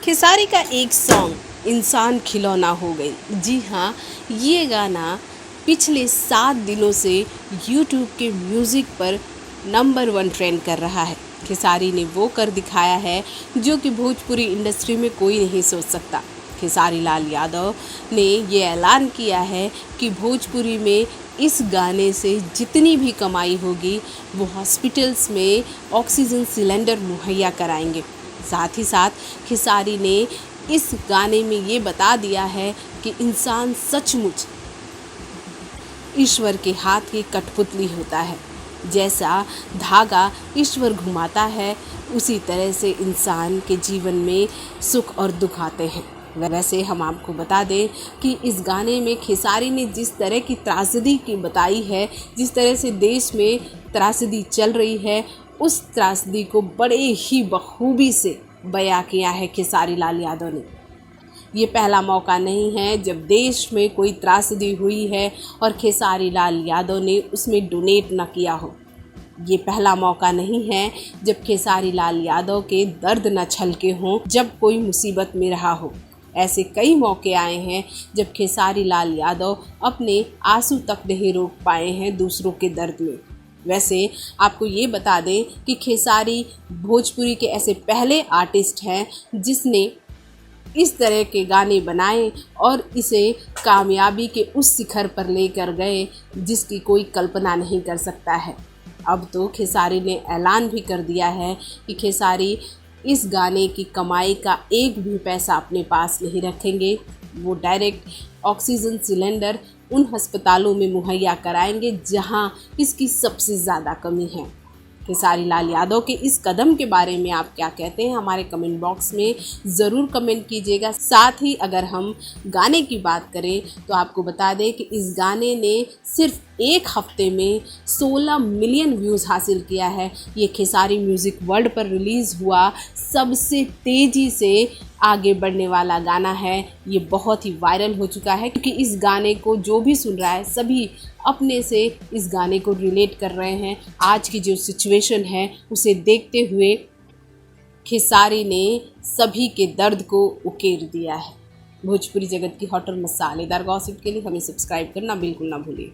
खेसारी का एक सॉन्ग इंसान खिलौना हो गई। जी हाँ, ये गाना पिछले 7 दिनों से यूट्यूब के म्यूज़िक पर नंबर 1 ट्रेंड कर रहा है। खेसारी ने वो कर दिखाया है जो कि भोजपुरी इंडस्ट्री में कोई नहीं सोच सकता। खेसारी लाल यादव ने ये ऐलान किया है कि भोजपुरी में इस गाने से जितनी भी कमाई होगी वो हॉस्पिटल्स में ऑक्सीजन सिलेंडर मुहैया कराएंगे। साथ ही साथ खेसारी ने इस गाने में ये बता दिया है कि इंसान सचमुच ईश्वर के हाथ की कठपुतली होता है। जैसा धागा ईश्वर घुमाता है उसी तरह से इंसान के जीवन में सुख और दुख आते हैं। वैसे हम आपको बता दें कि इस गाने में खेसारी ने जिस तरह की त्रासदी की बताई है, जिस तरह से देश में त्रासदी चल रही है, उस त्रासदी को बड़े ही बखूबी से बयां किया है खेसारी लाल यादव ने। ये पहला मौका नहीं है जब देश में कोई त्रासदी हुई है और खेसारी लाल यादव ने उसमें डोनेट न किया हो। ये पहला मौका नहीं है जब खेसारी लाल यादव के दर्द न छलके हों जब कोई मुसीबत में रहा हो। ऐसे कई मौके आए हैं जब खेसारी लाल यादव अपने आंसू तक नहीं रोक पाए हैं दूसरों के दर्द में। वैसे आपको ये बता दें कि खेसारी भोजपुरी के ऐसे पहले आर्टिस्ट हैं जिसने इस तरह के गाने बनाए और इसे कामयाबी के उस शिखर पर लेकर गए जिसकी कोई कल्पना नहीं कर सकता है। अब तो खेसारी ने ऐलान भी कर दिया है कि खेसारी इस गाने की कमाई का एक भी पैसा अपने पास नहीं रखेंगे। वो डायरेक्ट ऑक्सीजन सिलेंडर उन अस्पतालों में मुहैया कराएंगे जहां इसकी सबसे ज़्यादा कमी है। खेसारी लाल यादव के इस कदम के बारे में आप क्या कहते हैं, हमारे कमेंट बॉक्स में ज़रूर कमेंट कीजिएगा। साथ ही अगर हम गाने की बात करें तो आपको बता दें कि इस गाने ने सिर्फ एक हफ्ते में 16 मिलियन व्यूज़ हासिल किया है। ये खेसारी म्यूज़िक वर्ल्ड पर रिलीज़ हुआ सबसे तेज़ी से आगे बढ़ने वाला गाना है। ये बहुत ही वायरल हो चुका है क्योंकि इस गाने को जो भी सुन रहा है सभी अपने से इस गाने को रिलेट कर रहे हैं। आज की जो सिचुएशन है उसे देखते हुए खेसारी ने सभी के दर्द को उकेर दिया है। भोजपुरी जगत की हॉट और मसालेदार गॉसिप के लिए हमें सब्सक्राइब करना बिल्कुल ना भूलिए।